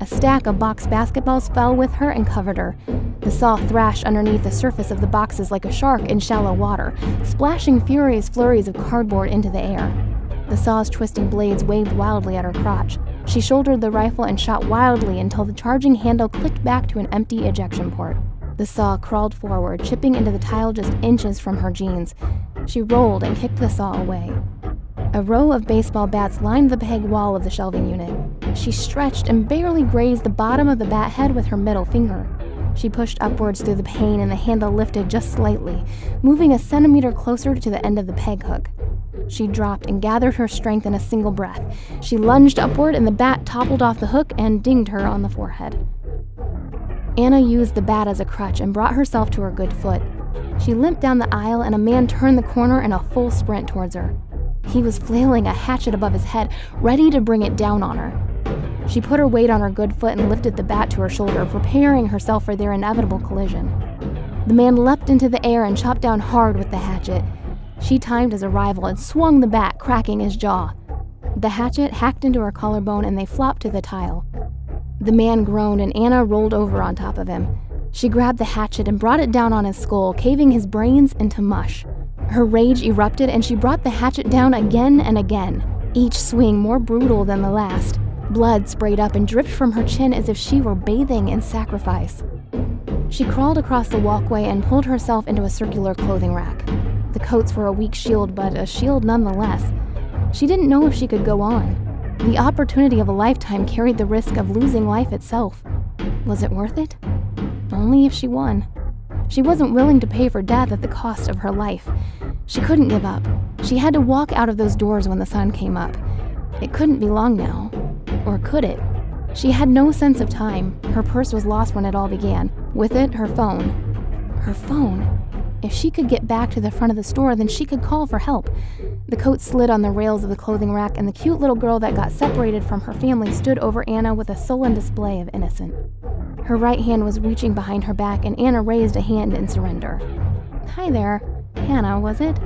A stack of box basketballs fell with her and covered her. The saw thrashed underneath the surface of the boxes like a shark in shallow water, splashing furious flurries of cardboard into the air. The saw's twisting blades waved wildly at her crotch. She shouldered the rifle and shot wildly until the charging handle clicked back to an empty ejection port. The saw crawled forward, chipping into the tile just inches from her jeans. She rolled and kicked the saw away. A row of baseball bats lined the peg wall of the shelving unit. She stretched and barely grazed the bottom of the bat head with her middle finger. She pushed upwards through the pane and the handle lifted just slightly, moving a centimeter closer to the end of the peg hook. She dropped and gathered her strength in a single breath. She lunged upward and the bat toppled off the hook and dinged her on the forehead. Anna used the bat as a crutch and brought herself to her good foot. She limped down the aisle and a man turned the corner in a full sprint towards her. He was flailing a hatchet above his head, ready to bring it down on her. She put her weight on her good foot and lifted the bat to her shoulder, preparing herself for their inevitable collision. The man leapt into the air and chopped down hard with the hatchet. She timed his arrival and swung the bat, cracking his jaw. The hatchet hacked into her collarbone and they flopped to the tile. The man groaned and Anna rolled over on top of him. She grabbed the hatchet and brought it down on his skull, caving his brains into mush. Her rage erupted and she brought the hatchet down again and again, each swing more brutal than the last. Blood sprayed up and dripped from her chin as if she were bathing in sacrifice. She crawled across the walkway and pulled herself into a circular clothing rack. The coats were a weak shield, but a shield nonetheless. She didn't know if she could go on. The opportunity of a lifetime carried the risk of losing life itself. Was it worth it? Only if she won. She wasn't willing to pay for death at the cost of her life. She couldn't give up. She had to walk out of those doors when the sun came up. It couldn't be long now. Or could it? She had no sense of time. Her purse was lost when it all began. With it, her phone. Her phone. If she could get back to the front of the store, then she could call for help. The coat slid on the rails of the clothing rack, and the cute little girl that got separated from her family stood over Anna with a sullen display of innocence. Her right hand was reaching behind her back, and Anna raised a hand in surrender. "Hi there. Hannah, was it?"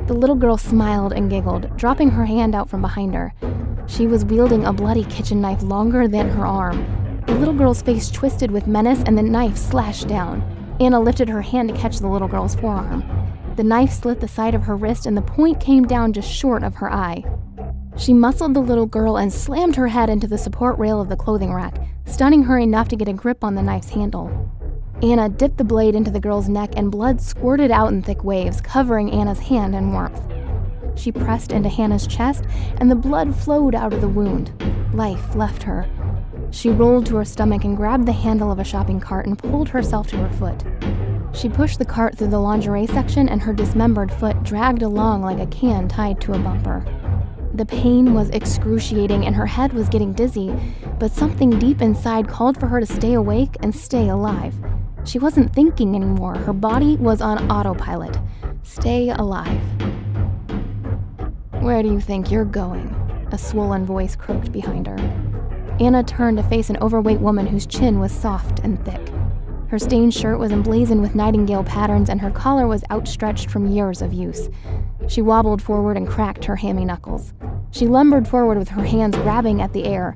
The little girl smiled and giggled, dropping her hand out from behind her. She was wielding a bloody kitchen knife longer than her arm. The little girl's face twisted with menace, and the knife slashed down. Anna lifted her hand to catch the little girl's forearm. The knife slit the side of her wrist, and the point came down just short of her eye. She muscled the little girl and slammed her head into the support rail of the clothing rack, stunning her enough to get a grip on the knife's handle. Anna dipped the blade into the girl's neck and blood squirted out in thick waves, covering Anna's hand in warmth. She pressed into Hannah's chest, and the blood flowed out of the wound. Life left her. She rolled to her stomach and grabbed the handle of a shopping cart and pulled herself to her foot. She pushed the cart through the lingerie section, and her dismembered foot dragged along like a can tied to a bumper. The pain was excruciating and her head was getting dizzy, but something deep inside called for her to stay awake and stay alive. She wasn't thinking anymore. Her body was on autopilot. Stay alive. "Where do you think you're going?" a swollen voice croaked behind her. Anna turned to face an overweight woman whose chin was soft and thick. Her stained shirt was emblazoned with nightingale patterns, and her collar was outstretched from years of use. She wobbled forward and cracked her hammy knuckles. She lumbered forward with her hands grabbing at the air.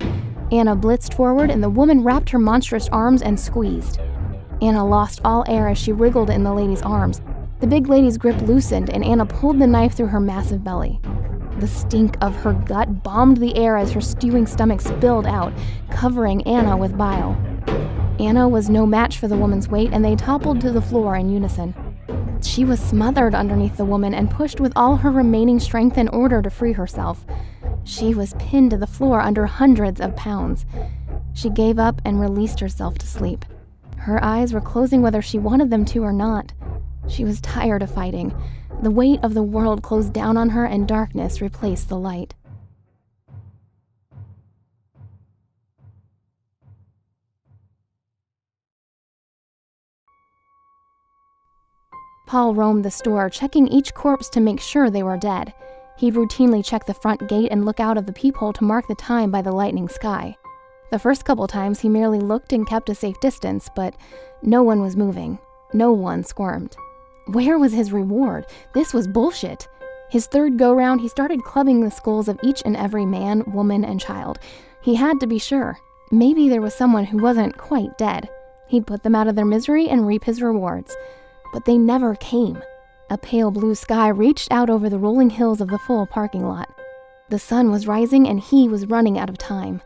Anna blitzed forward, and the woman wrapped her monstrous arms and squeezed. Anna lost all air as she wriggled in the lady's arms. The big lady's grip loosened, and Anna pulled the knife through her massive belly. The stink of her gut bombed the air as her stewing stomach spilled out, covering Anna with bile. Anna was no match for the woman's weight, and they toppled to the floor in unison. She was smothered underneath the woman and pushed with all her remaining strength in order to free herself. She was pinned to the floor under hundreds of pounds. She gave up and released herself to sleep. Her eyes were closing whether she wanted them to or not. She was tired of fighting. The weight of the world closed down on her, and darkness replaced the light. Paul roamed the store, checking each corpse to make sure they were dead. He'd routinely check the front gate and look out of the peephole to mark the time by the lightening sky. The first couple times he merely looked and kept a safe distance, but no one was moving. No one squirmed. Where was his reward? This was bullshit. His third go-round, he started clubbing the skulls of each and every man, woman, and child. He had to be sure. Maybe there was someone who wasn't quite dead. He'd put them out of their misery and reap his rewards. But they never came. A pale blue sky reached out over the rolling hills of the full parking lot. The sun was rising, and he was running out of time.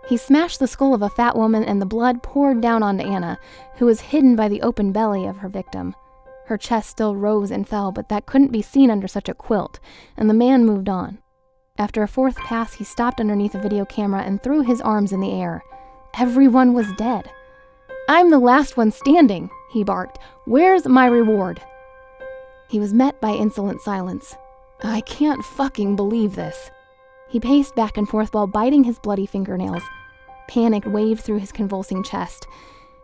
He smashed the skull of a fat woman, and the blood poured down onto Anna, who was hidden by the open belly of her victim. Her chest still rose and fell, but that couldn't be seen under such a quilt, and the man moved on. After a fourth pass, he stopped underneath a video camera and threw his arms in the air. Everyone was dead. "I'm the last one standing," he barked. "Where's my reward?" He was met by insolent silence. "I can't fucking believe this." He paced back and forth while biting his bloody fingernails. Panic waved through his convulsing chest.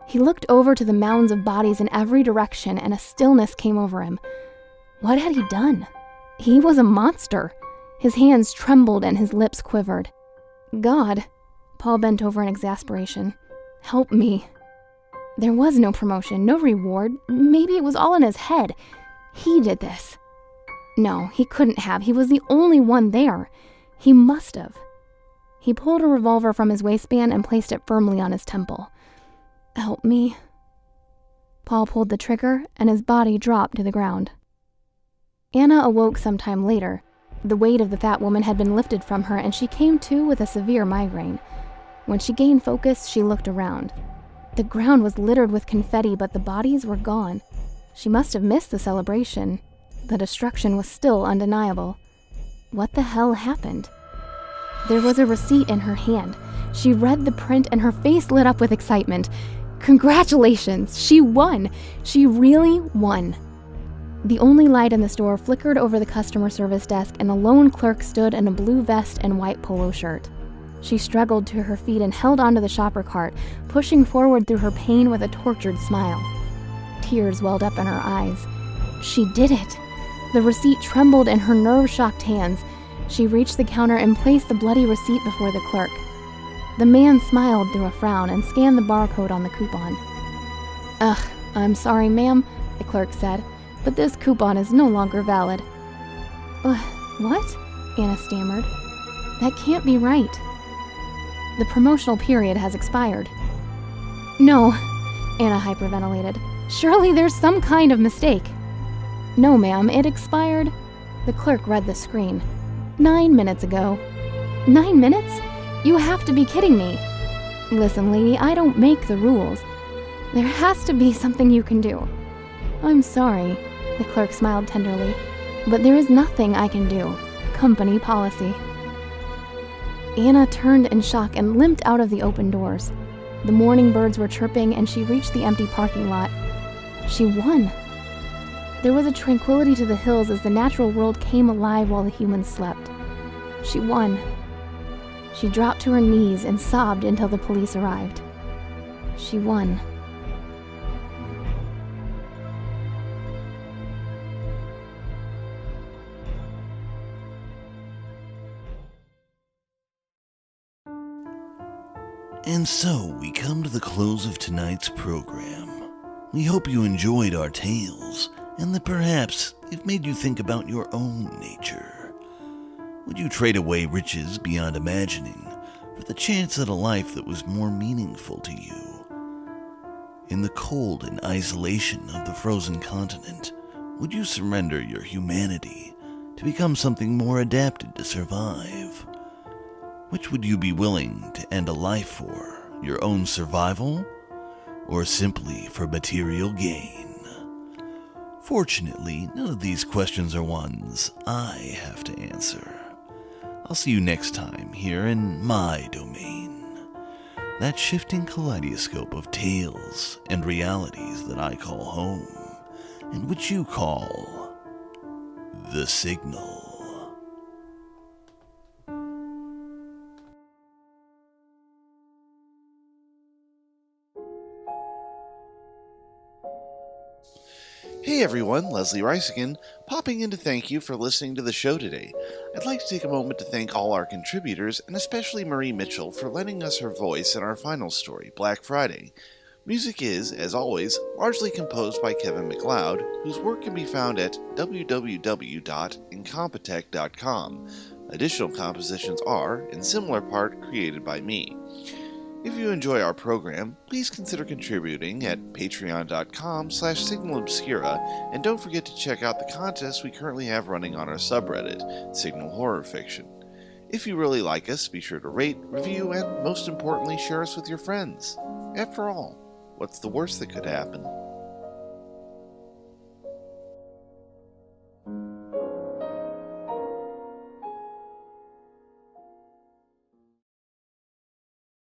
He looked over to the mounds of bodies in every direction, and a stillness came over him. What had he done? He was a monster. His hands trembled and his lips quivered. "God," Paul bent over in exasperation. "Help me." There was no promotion, no reward. Maybe it was all in his head. He did this. No, he couldn't have. He was the only one there. He must have. He pulled a revolver from his waistband and placed it firmly on his temple. "Help me." Paul pulled the trigger, and his body dropped to the ground. Anna awoke sometime later. The weight of the fat woman had been lifted from her, and she came to with a severe migraine. When she gained focus, she looked around. The ground was littered with confetti, but the bodies were gone. She must have missed the celebration. The destruction was still undeniable. What the hell happened? There was a receipt in her hand. She read the print, and her face lit up with excitement. Congratulations! She won! She really won! The only light in the store flickered over the customer service desk, and a lone clerk stood in a blue vest and white polo shirt. She struggled to her feet and held onto the shopper cart, pushing forward through her pain with a tortured smile. Tears welled up in her eyes. She did it! The receipt trembled in her nerve-shocked hands. She reached the counter and placed the bloody receipt before the clerk. The man smiled through a frown and scanned the barcode on the coupon. "Ugh, I'm sorry, ma'am," the clerk said, "but this coupon is no longer valid." What?" Anna stammered. "That can't be right. The promotional period has expired." "No," Anna hyperventilated. "Surely there's some kind of mistake." "No, ma'am, it expired." The clerk read the screen. 9 minutes ago." 9 minutes? You have to be kidding me. "Listen, lady, I don't make the rules." There has to be something you can do. I'm sorry, the clerk smiled tenderly, but there is nothing I can do. Company policy. Anna turned in shock and limped out of the open doors. The morning birds were chirping and she reached the empty parking lot. She won. There was a tranquility to the hills as the natural world came alive while the humans slept. She won. She dropped to her knees and sobbed until the police arrived. She won. And so we come to the close of tonight's program. We hope you enjoyed our tales, and that perhaps it made you think about your own nature. Would you trade away riches beyond imagining for the chance at a life that was more meaningful to you? In the cold and isolation of the frozen continent, would you surrender your humanity to become something more adapted to survive? Which would you be willing to end a life for? Your own survival? Or simply for material gain? Fortunately, none of these questions are ones I have to answer. I'll see you next time here in my domain. That shifting kaleidoscope of tales and realities that I call home, and which you call the Signal. Hey everyone, Leslie Rice again, popping in to thank you for listening to the show today. I'd like to take a moment to thank all our contributors, and especially Marie Mitchell for lending us her voice in our final story, Black Friday. Music is, as always, largely composed by Kevin MacLeod, whose work can be found at www.incompetech.com. Additional compositions are, in similar part, created by me. If you enjoy our program, please consider contributing at patreon.com/signalobscura, and don't forget to check out the contests we currently have running on our subreddit, Signal Horror Fiction. If you really like us, be sure to rate, review, and most importantly, share us with your friends. After all, what's the worst that could happen?